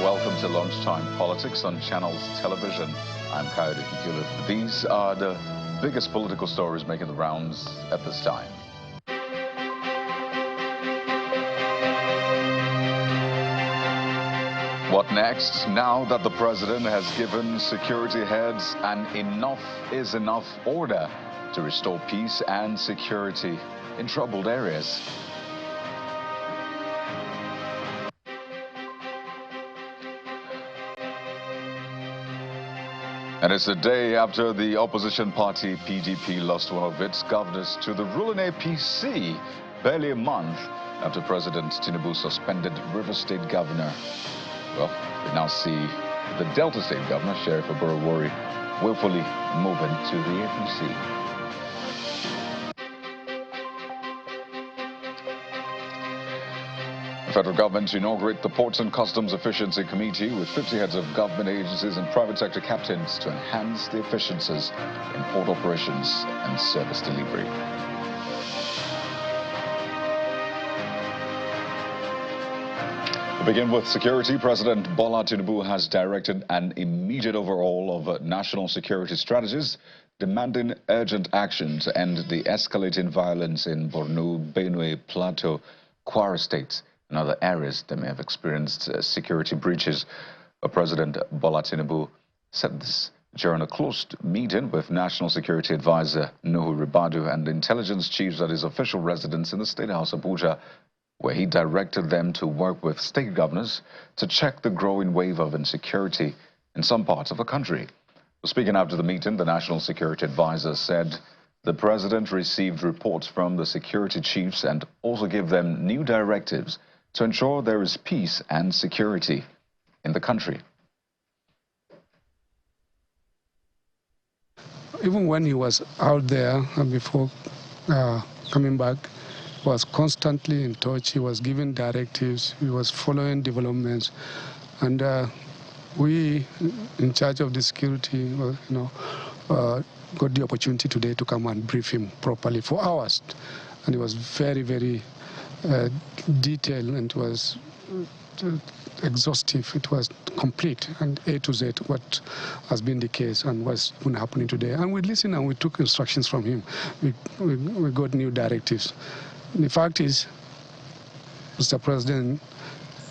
Welcome to Lunchtime Politics on Channels Television. I'm Aide. These are the biggest political stories making the rounds at this time. What next? Now that the president has given security heads an enough is enough order to restore peace and security in troubled areas. And it's a day after the opposition party PDP lost one of its governors to the ruling APC, barely a month after President Tinubu suspended River State Governor. Well, we now see the Delta State Governor, Sheriff Oborowori, willfully moving to the APC. The federal government to inaugurate the Ports and Customs Efficiency Committee with 50 heads of government agencies and private sector captains to enhance the efficiencies in port operations and service delivery. To begin with security, President Bola Tinubu has directed an immediate overhaul of national security strategies, demanding urgent action to end the escalating violence in Borno, Benue, Plateau, Kwara states, and other areas that may have experienced security breaches. President Bola Tinubu said this during a closed meeting with National Security Advisor Nuhu Ribadu and intelligence chiefs at his official residence in the State House, Abuja, where he directed them to work with state governors to check the growing wave of insecurity in some parts of the country. Speaking after the meeting, the National Security Advisor said the president received reports from the security chiefs and also gave them new directives to ensure there is peace and security in the country. Even when he was out there and before coming back, he was constantly in touch. He was giving directives. He was following developments. And we, in charge of the security, got the opportunity today to come and brief him properly for hours. And it was very, very detailed, and it was exhaustive. It was complete and A to Z what has been the case and what's been happening today. And we listened and we took instructions from him. We got new directives. The fact is, Mr. President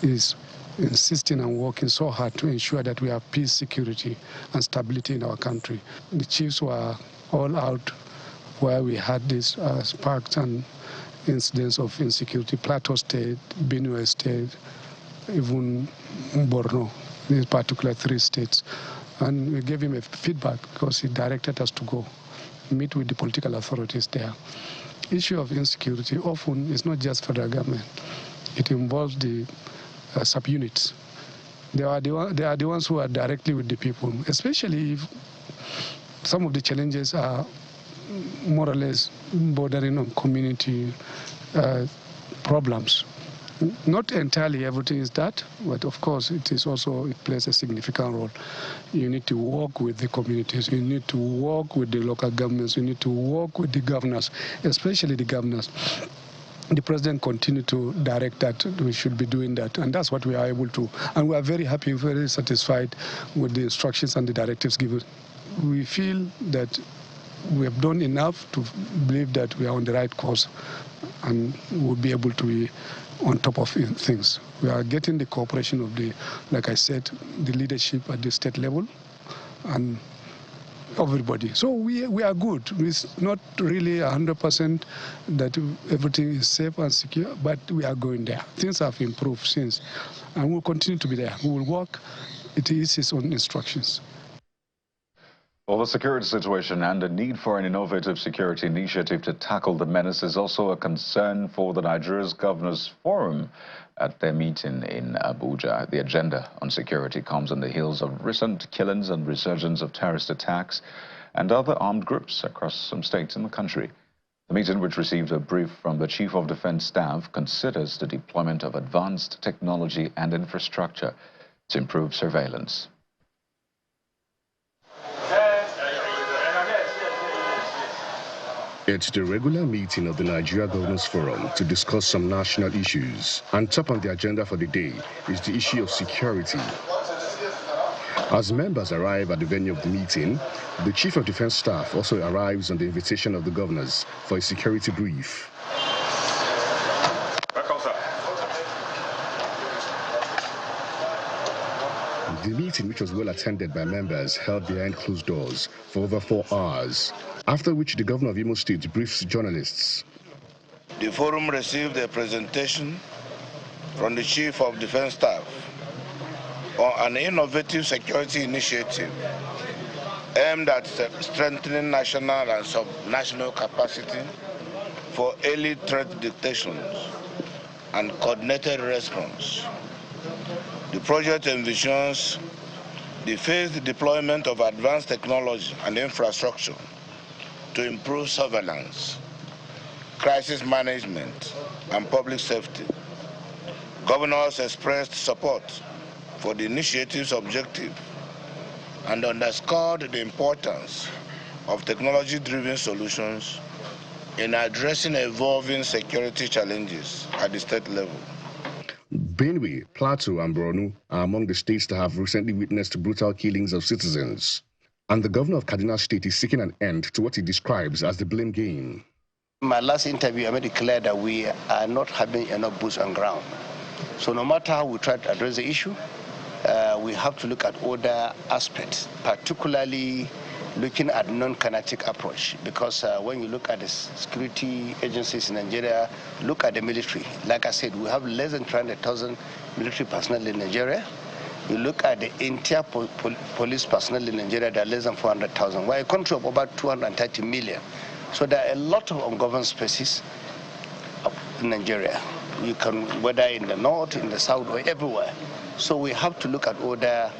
is insisting and working so hard to ensure that we have peace, security, and stability in our country. The chiefs were all out where we had these sparks and incidents of insecurity. Plateau State, Benue State, even Borno, these particular 3 states. And we gave him a feedback because he directed us to go meet with the political authorities there. Issue of insecurity often is not just federal government. It involves the subunits. They are the ones who are directly with the people, especially if some of the challenges are more or less bordering on community problems. Not entirely everything is that, but of course it plays a significant role. You need to work with the communities, you need to work with the local governments, you need to work with the governors, especially the governors. The president continued to direct that we should be doing that, and that's what we are able to. And we are very happy, very satisfied with the instructions and the directives given. We feel that we have done enough to believe that we are on the right course and we'll be able to be on top of things. We are getting the cooperation of like I said, the leadership at the state level and everybody. So we are good. It's not really 100% that everything is safe and secure, but we are going there. Things have improved since, and we'll continue to be there. We will work. It is his own instructions. Well, the security situation and the need for an innovative security initiative to tackle the menace is also a concern for the Nigeria's Governors Forum at their meeting in Abuja. The agenda on security comes on the heels of recent killings and resurgence of terrorist attacks and other armed groups across some states in the country. The meeting, which received a brief from the Chief of Defense Staff, considers the deployment of advanced technology and infrastructure to improve surveillance. It's the regular meeting of the Nigeria Governors Forum to discuss some national issues. And top on the agenda for the day is the issue of security. As members arrive at the venue of the meeting, the Chief of Defense Staff also arrives on the invitation of the governors for a security brief. Welcome, sir. The meeting, which was well attended by members, held behind closed doors for over 4 hours, after which the governor of Imo State briefs journalists. The forum received a presentation from the Chief of Defense Staff on an innovative security initiative aimed at strengthening national and sub-national capacity for early threat detection and coordinated response. The project envisions the phased deployment of advanced technology and infrastructure to improve surveillance, crisis management, and public safety. Governors expressed support for the initiative's objective and underscored the importance of technology-driven solutions in addressing evolving security challenges at the state level. Benue, Plateau, and Borno are among the states that have recently witnessed brutal killings of citizens. And the governor of Kaduna State is seeking an end to what he describes as the blame game. In my last interview, I made it clear that we are not having enough boots on ground. So no matter how we try to address the issue, we have to look at other aspects, particularly looking at non-kinetic approach, because when you look at the security agencies in Nigeria, look at the military. Like I said, we have less than 300,000 military personnel in Nigeria. You look at the entire police personnel in Nigeria, there are less than 400,000. We're a country of about 230 million. So there are a lot of ungoverned spaces in Nigeria. You can, whether in the north, in the south, or everywhere. So we have to look at other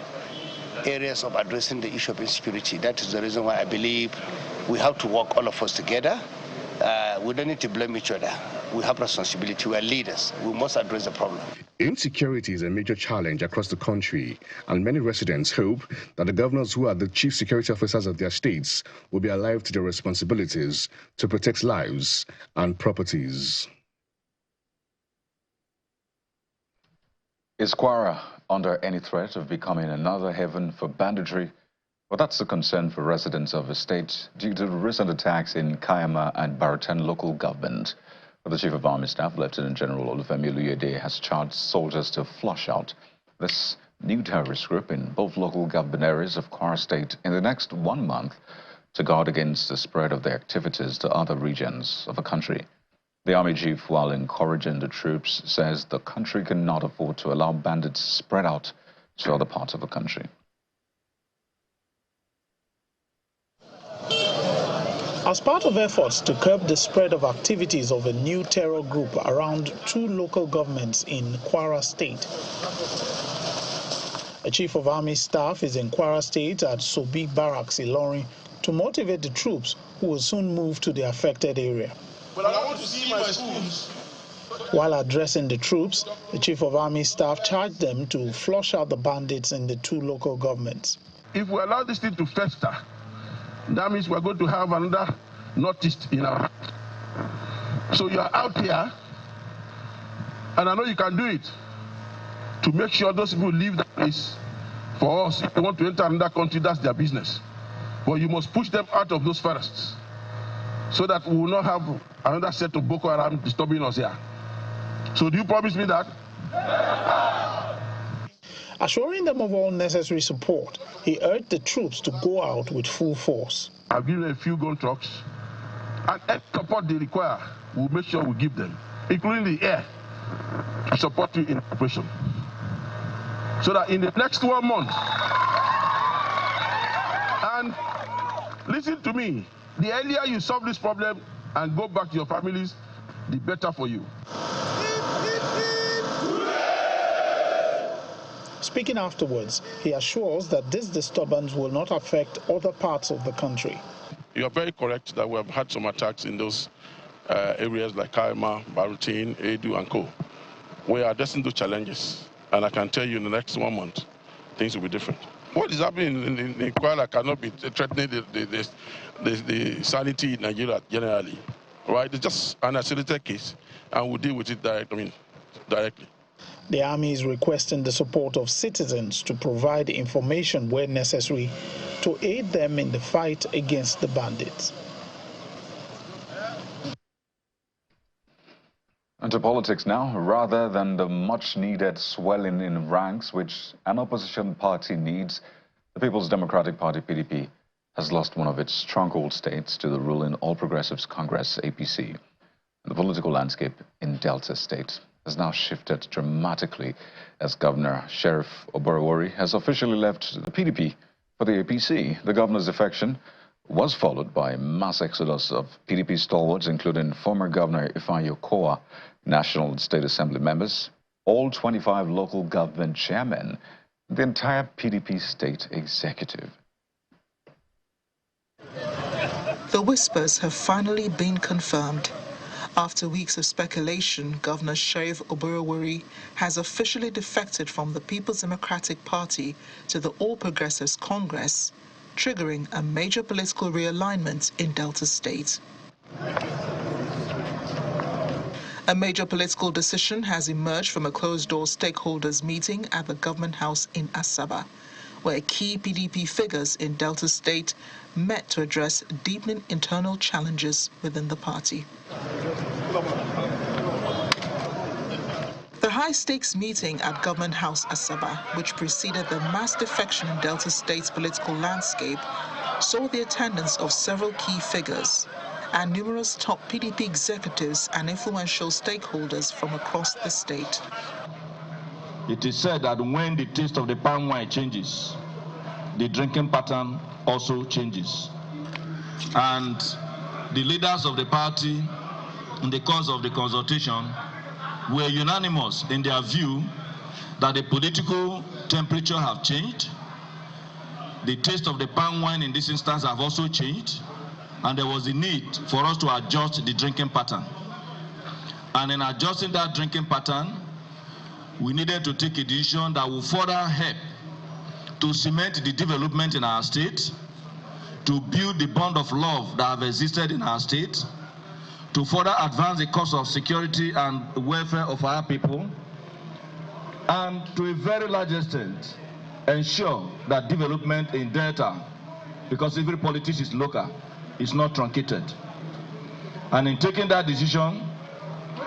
areas of addressing the issue of insecurity. That is the reason why I believe we have to work, all of us together. We don't need to blame each other. We have responsibility. We are leaders. We must address the problem. Insecurity is a major challenge across the country, and many residents hope that the governors who are the chief security officers of their states will be alive to their responsibilities to protect lives and properties. Is Kwara under any threat of becoming another heaven for banditry? Well, that's a concern for residents of the state due to the recent attacks in Kayama and Baratan local government. The Chief of Army Staff, Lieutenant General Olufemi Aide, has charged soldiers to flush out this new terrorist group in both local government areas of Kwara State in the next 1 month to guard against the spread of their activities to other regions of the country. The Army Chief, while encouraging the troops, says the country cannot afford to allow bandits spread out to other parts of the country. As part of efforts to curb the spread of activities of a new terror group around 2 local governments in Kwara State, a Chief of Army Staff is in Kwara State at Sobi Barracks, Ilorin, to motivate the troops who will soon move to the affected area. But I want to see my schools. While addressing the troops, the Chief of Army Staff charged them to flush out the bandits in the 2 local governments. If we allow this thing to fester, that means we're going to have another Northeast in our. So you are out here, and I know you can do it, to make sure those people leave that place. For us, if they want to enter another country, that's their business. But you must push them out of those forests, so that we will not have another set of Boko Haram disturbing us here. So do you promise me that? Assuring them of all necessary support, he urged the troops to go out with full force. I've given a few gun trucks, and any support they require, we'll make sure we give them, including the air, to support you in operation. So that in the next 1 month, and listen to me, the earlier you solve this problem and go back to your families, the better for you. Speaking afterwards, he assures that this disturbance will not affect other parts of the country. You are very correct that we have had some attacks in those areas like Kayama, Baratan, Aide, and Co. We are addressing those challenges, and I can tell you in the next 1 month, things will be different. What is happening in Kwara cannot be threatening the sanity in Nigeria generally, right? It's just an isolated case, and we'll deal with it directly. The army is requesting the support of citizens to provide information where necessary to aid them in the fight against the bandits. And to politics now, rather than the much-needed swelling in ranks which an opposition party needs, the People's Democratic Party, PDP, has lost one of its stronghold states to the ruling All Progressives Congress, APC. The political landscape in Delta State has now shifted dramatically as Governor Sheriff Oborowori has officially left the PDP for the APC. The governor's defection was followed by a mass exodus of PDP stalwarts, including former Governor Ifeanyi Okowa, National and State Assembly members, all 25 local government chairmen, the entire PDP state executive. The whispers have finally been confirmed. After weeks of speculation, Governor Sheriff Oborowori has officially defected from the People's Democratic Party to the All Progressives Congress, triggering a major political realignment in Delta State. A major political decision has emerged from a closed-door stakeholders meeting at the Government House in Asaba, where key PDP figures in Delta State met to address deepening internal challenges within the party. The high-stakes meeting at Government House Asaba, which preceded the mass defection in Delta State's political landscape, saw the attendance of several key figures and numerous top PDP executives and influential stakeholders from across the state. It is said that when the taste of the palm wine changes, the drinking pattern also changes. And the leaders of the party, in the course of the consultation, were unanimous in their view that the political temperature have changed, the taste of the palm wine in this instance have also changed, and there was a need for us to adjust the drinking pattern. And in adjusting that drinking pattern, we needed to take a decision that will further help to cement the development in our state, to build the bond of love that have existed in our state, to further advance the cause of security and welfare of our people, and to a very large extent, ensure that development in Delta, because every politician is local, is not truncated. And in taking that decision,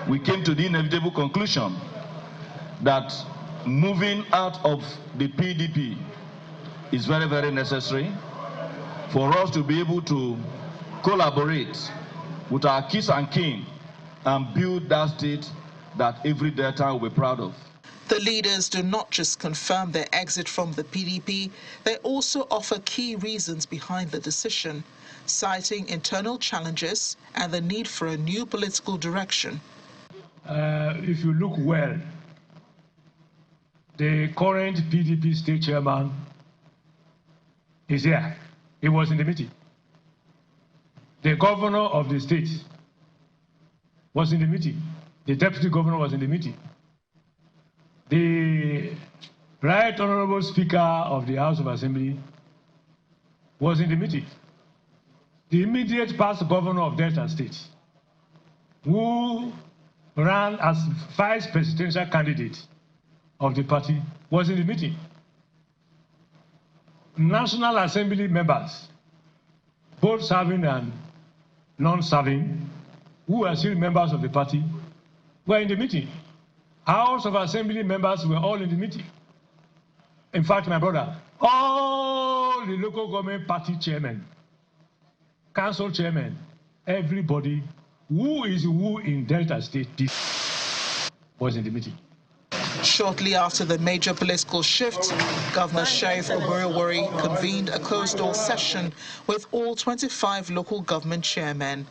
we came to the inevitable conclusion that moving out of the PDP is very, very necessary for us to be able to collaborate with our kith and kin and build that state that every Delta will be proud of. The leaders do not just confirm their exit from the PDP, they also offer key reasons behind the decision, citing internal challenges and the need for a new political direction. If you look well, the current PDP state chairman is here. He was in the meeting. The governor of the state was in the meeting. The deputy governor was in the meeting. The Right Honorable Speaker of the House of Assembly was in the meeting. The immediate past governor of Delta State, who ran as vice presidential candidate of the party, was in the meeting. National Assembly members, both serving and non-serving, who are still members of the party, were in the meeting. House of Assembly members were all in the meeting. In fact, my brother, all the local government party chairmen, council chairmen, everybody who is who in Delta State was in the meeting. Shortly after the major political shift, Governor Sheriff Oborowori convened a closed-door session with all 25 local government chairmen.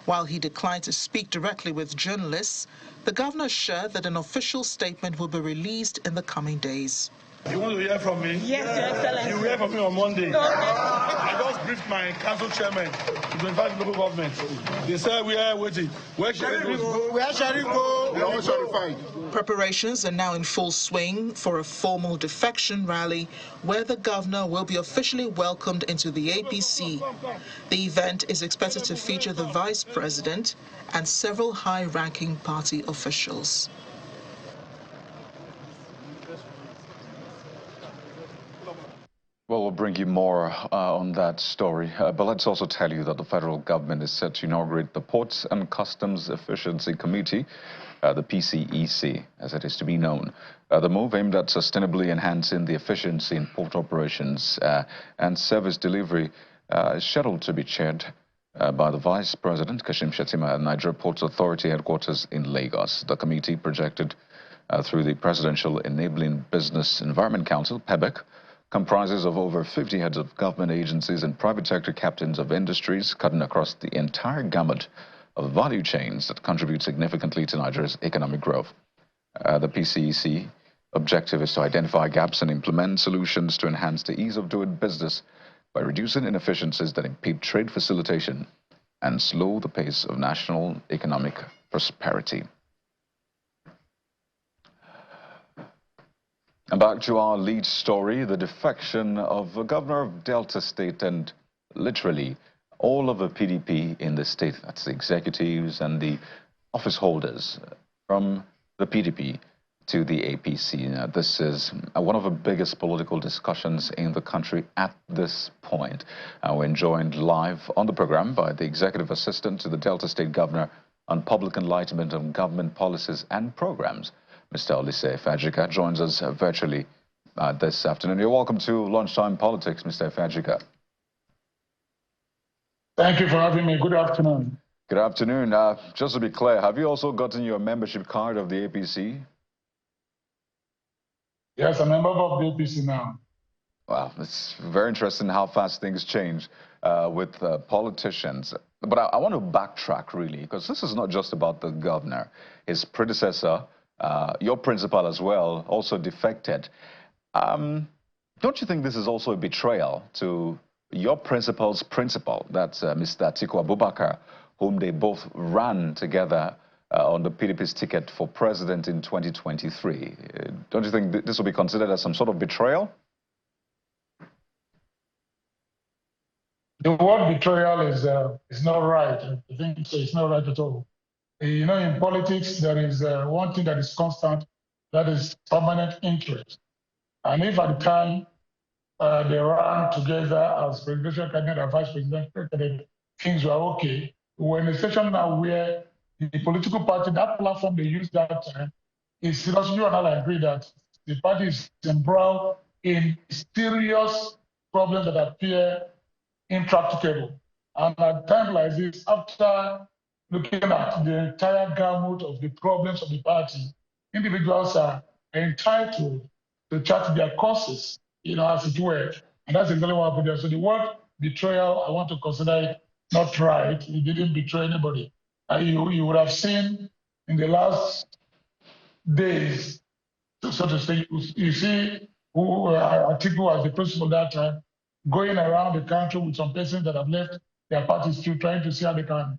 While he declined to speak directly with journalists, the governor assured that an official statement will be released in the coming days. You want to hear from me? Yes, Your Excellency. You will hear from me on Monday. Okay. I just briefed my council chairman, the 25 local governments. They said we are waiting. Where shall we go? Where shall we go? We are all certified. Preparations are now in full swing for a formal defection rally where the governor will be officially welcomed into the APC. The event is expected to feature the vice president and several high-ranking party officials. Well, we'll bring you more on that story, but let's also tell you that the federal government is set to inaugurate the Ports and Customs Efficiency Committee, the PCEC, as it is to be known. The move aimed at sustainably enhancing the efficiency in port operations and service delivery is scheduled to be chaired by the Vice President, Kashim Shettima, at Nigeria Ports Authority headquarters in Lagos. The committee, projected through the Presidential Enabling Business Environment Council, PEBEC, comprises of over 50 heads of government agencies and private sector captains of industries cutting across the entire gamut of value chains that contribute significantly to Nigeria's economic growth. The PCEC objective is to identify gaps and implement solutions to enhance the ease of doing business by reducing inefficiencies that impede trade facilitation and slow the pace of national economic prosperity. And back to our lead story, the defection of the governor of Delta State and literally all of the PDP in the state, that's the executives and the office holders from the PDP to the APC. Now, this is one of the biggest political discussions in the country at this point. We're joined live on the program by the executive assistant to the Delta State governor on public enlightenment on government policies and programs, Mr. Olise Fajika, joins us virtually this afternoon. You're welcome to Lunchtime Politics, Mr. Fajika. Thank you for having me. Good afternoon. Good afternoon. Just to be clear, have you also gotten your membership card of the APC? Yes, I'm a member of the APC now. Wow, it's very interesting how fast things change with politicians. But I want to backtrack, really, because this is not just about the governor. His predecessor, your principal as well, also defected. Don't you think this is also a betrayal to your principal's principal, that's Mr. Atiku Abubakar, whom they both ran together on the PDP's ticket for president in 2023? Don't you think this will be considered as some sort of betrayal? The word betrayal is not right. I think it's not right at all. You know, in politics, there is one thing that is constant, that is permanent interest. And if at the time they ran together as presidential candidate and vice presidential candidate, things were okay. We're in a situation now where the political party, that platform they used that time, is seriously, you and I agree that the party is embroiled in serious problems that appear intractable. And at times like this, after looking at the entire gamut of the problems of the party, individuals are entitled to chart their courses, you know, as it were. And that's exactly what happened there. So the word betrayal, I want to consider it not right. He didn't betray anybody. You would have seen in the last days, so to say, you see Atiku as the principal that time, going around the country with some persons that have left their parties too, trying to see how they can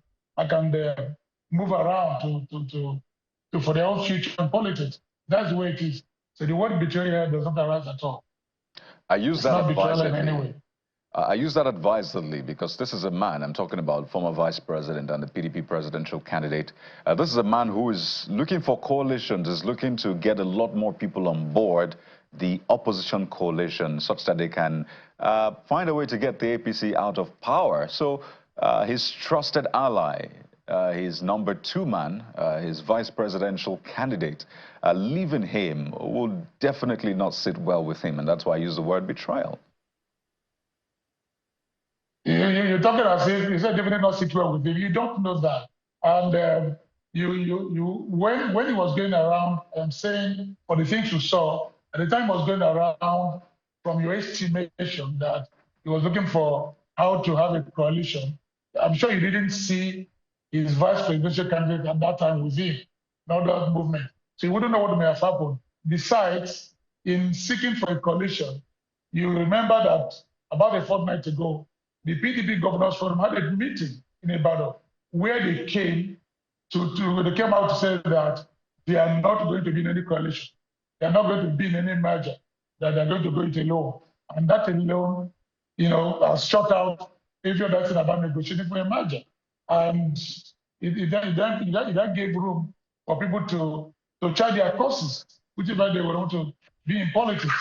move around for their own future in politics. That's the way it is. So the word betrayal does not arise at all. I use that advisedly. Anyway. I use that advisedly because this is a man, I'm talking about former vice president and the PDP presidential candidate. This is a man who is looking for coalitions, is looking to get a lot more people on board the opposition coalition such that they can find a way to get the APC out of power. So his trusted ally, his number 2 man, his vice presidential candidate, leaving him will definitely not sit well with him. And that's why I use the word betrayal. You're talking as if you said definitely not sit well with him. You don't know that. And when he was going around and saying for the things you saw, at the time he was going around from your estimation that he was looking for how to have a coalition, I'm sure you didn't see his vice presidential candidate at that time with him, not that movement. So you wouldn't know what may have happened. Besides, in seeking for a coalition, you remember that about a fortnight ago, the PDP Governors Forum had a meeting in Ibadan where they came out to say that they are not going to be in any coalition. They are not going to be in any merger, that they are going to go it alone. And that alone, has shut out every other thing about negotiating for a merger. And it gave room for people to charge their courses, whichever they want to be in politics.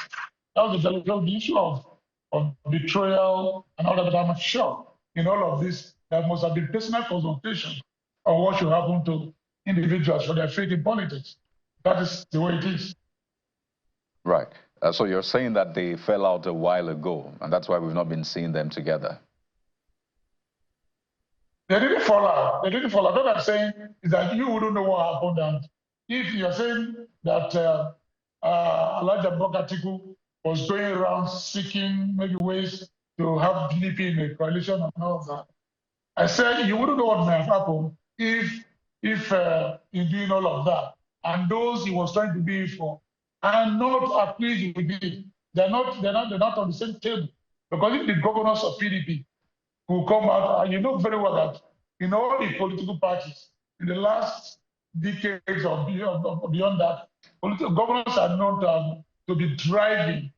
That was the issue of betrayal and all that. But I'm sure in all of this, there must have been personal consultation on what should happen to individuals for their faith in politics. That is the way it is. Right. So you're saying that they fell out a while ago, and that's why we've not been seeing them together. They didn't fall out. They didn't fall out. What I'm saying is that you wouldn't know what happened. And if you're saying that Elijah Bokatiku was going around seeking maybe ways to have PDP in a coalition and all of that, I said you wouldn't know what might have happened if in doing all of that, and those he was trying to be for are not agreed with it. They're not on the same table. Because if the governors of PDP will come out, and you know very well that in all the political parties, in the last decades or beyond that, political governors are known to be driving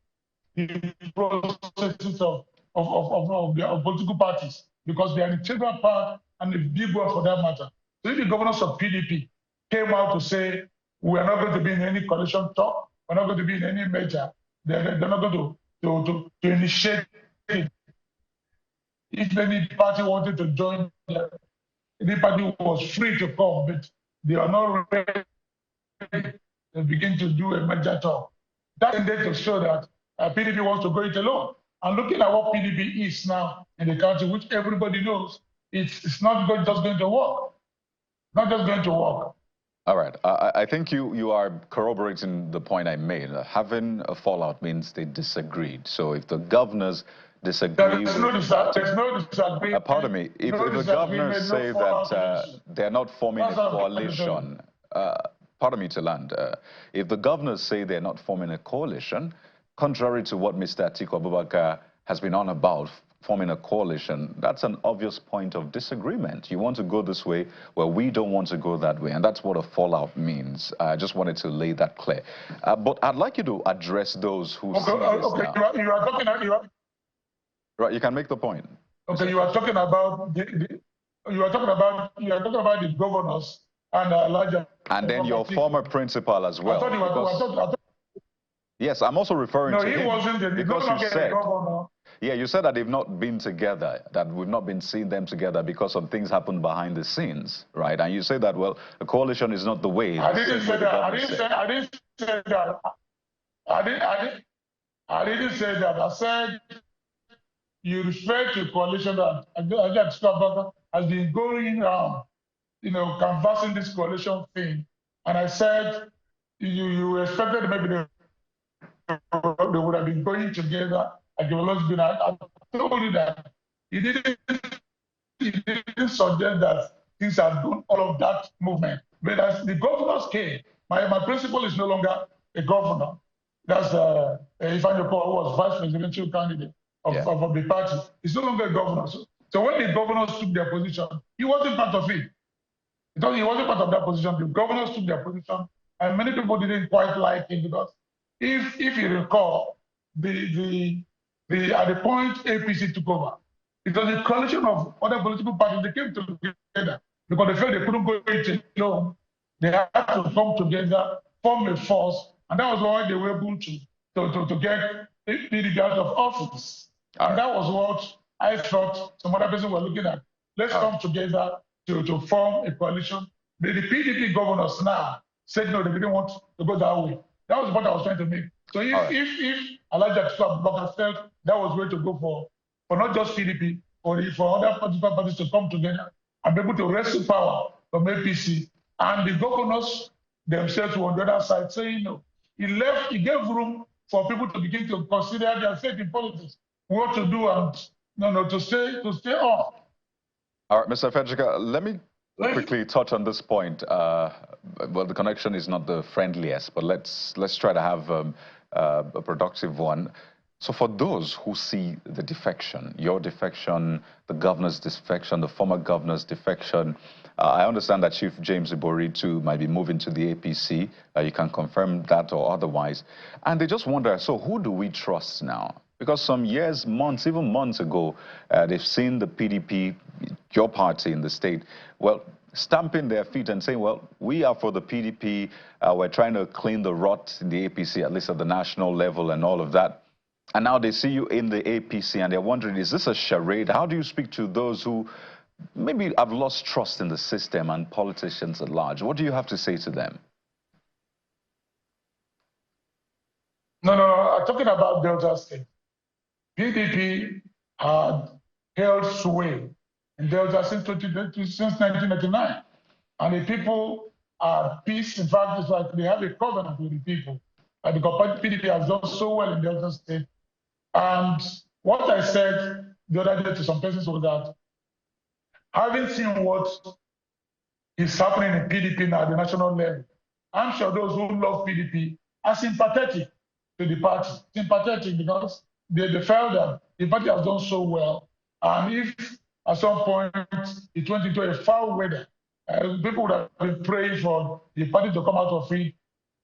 the processes of political parties because they are an integral part and a big one for that matter. So if the governors of PDP came out to say, we are not going to be in any coalition talk, we're not going to be in any merger, they're not going to initiate it. If any party wanted to join, any party was free to come, but they are not ready to begin to do a merger talk. That ended to show that PDP wants to go it alone. And looking at what PDP is now in the country, which everybody knows, it's not just going to work. Not just going to work. All right. I think you are corroborating the point I made. Having a fallout means they disagreed. So if the governors disagree there's no disagreement. Pardon me. If the governors say that they're not forming a coalition, pardon me to land. If the governors say they're not forming a coalition, contrary to what Mr. Atiku Abubakar has been on about, forming a coalition, that's an obvious point of disagreement. You want to go this way, well, we don't want to go that way, and that's what a fallout means. I just wanted to lay that clear. But I'd like you to address those who see this now. You are talking. Right, you can make the point. Okay, you are talking about the governors and Elijah. And then your former principal as well. Yes, I'm also referring to him. No, he wasn't. Because you said, yeah, you said that they've not been together, that we've not been seeing them together because some things happened behind the scenes, right? And you say that, well, a coalition is not the way. I didn't say that. I didn't say that. I didn't say that. I said you refer to a coalition that Elijah has been going around, canvassing this coalition thing. And I said you expected maybe they would have been going together. I told you that he didn't suggest that things have done all of that movement. But as the governors came, my principal is no longer a governor. That's Ifeanyi who was vice presidential candidate of the party. He's no longer a governor. So when the governors took their position, he wasn't part of it. Because he wasn't part of that position. The governors took their position, and many people didn't quite like it because if you recall, at the point APC took over, it was a coalition of other political parties. They came together because they felt they couldn't go it alone. They had to come together, form a force, and that was why they were able to get PDP out of office. And that was what I thought some other people were looking at. Let's come together to form a coalition. But the PDP governors now said no, they didn't want to go that way. That was what I was trying to make. So if Elijah Abubakar felt that was way to go for not just PDP, for other political parties to come together and be able to wrestle power from APC, and the governors themselves were on the other side saying no. He gave room for people to begin to consider their faith in politics, what to do and to stay on. All right, Mr. Fedrica, let me quickly touch on this point. Well, the connection is not the friendliest, but let's try to have a productive one. So for those who see the defection, your defection, the governor's defection, the former governor's defection, I understand that Chief James Ibori too might be moving to the APC. You can confirm that or otherwise. And they just wonder, so who do we trust now? Because some years, months, even months ago, they've seen the PDP, your party in the state, well, stamping their feet and saying, well, we are for the PDP. We're trying to clean the rot in the APC, at least at the national level and all of that. And now they see you in the APC and they're wondering, is this a charade? How do you speak to those who maybe have lost trust in the system and politicians at large? What do you have to say to them? No, talking about Delta State. PDP had held sway in Delta since 1999. And the people are peace. In fact, it's like they have a covenant with the people. Because PDP has done so well in Delta State. And what I said the other day to some persons was that having seen what is happening in PDP now at the national level, I'm sure those who love PDP are sympathetic to the party. Sympathetic because they felt that the party has done so well. And if at some point it went into a foul weather, people would have been praying for the party to come out of it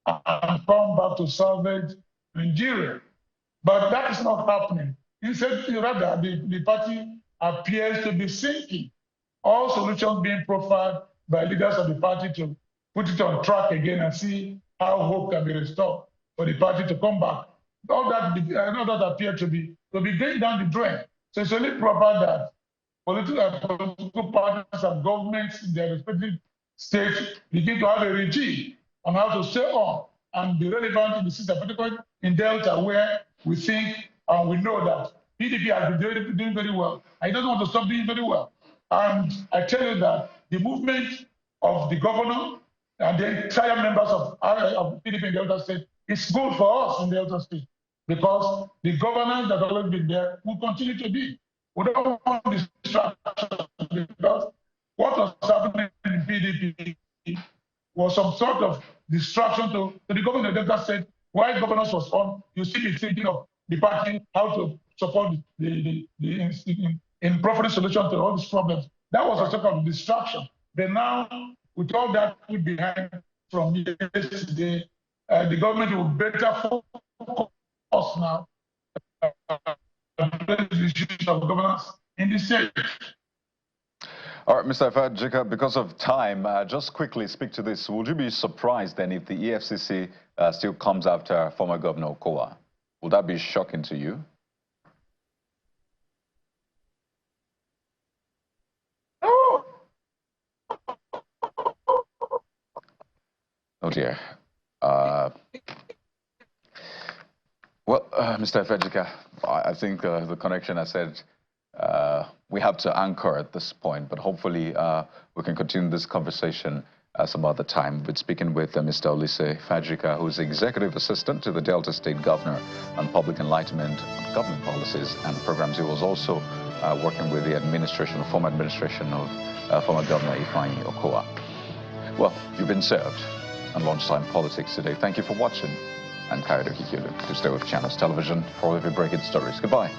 and come back to salvage Nigeria. But that is not happening. Instead, rather, the party appears to be sinking. All solutions being profiled by leaders of the party to put it on track again and see how hope can be restored for the party to come back. All that appear to be going down the drain. So it's only proper that political parties and governments in their respective states begin to have a regime on how to stay on and be relevant in the system, particularly in Delta, where we think and we know that PDP has been doing very well. And it doesn't want to stop doing very well. And I tell you that the movement of the governor and the entire members of PDP in Delta State is good for us in Delta State because the governance that has always been there will continue to be. We don't want distraction because what was happening in PDP was some sort of distraction to the government of Delta State. While governance was on, you see the thinking of the party how to support in providing solution to all these problems. That was a sort of distraction. But now, with all that put behind from yesterday, the government will better focus now on the issues of governance in the state. All right, Mr. Fajika, because of time, just quickly speak to this. Would you be surprised then if the EFCC still comes after former Governor Okowa? Would that be shocking to you? Oh dear. Well, Mr. Fajika, I think the connection, I said, we have to anchor at this point, but hopefully we can continue this conversation some other time. We're speaking with Mr. Olise Fajika, who's Executive Assistant to the Delta State Governor on Public Enlightenment, government policies and programs. He was also working with the administration, the former administration of former Governor Ifeanyi Okowa. Well, you've been served on Lunchtime Politics today. Thank you for watching. I'm Kaido Kikilu. To stay with Channels Television for all of your breaking stories. Goodbye.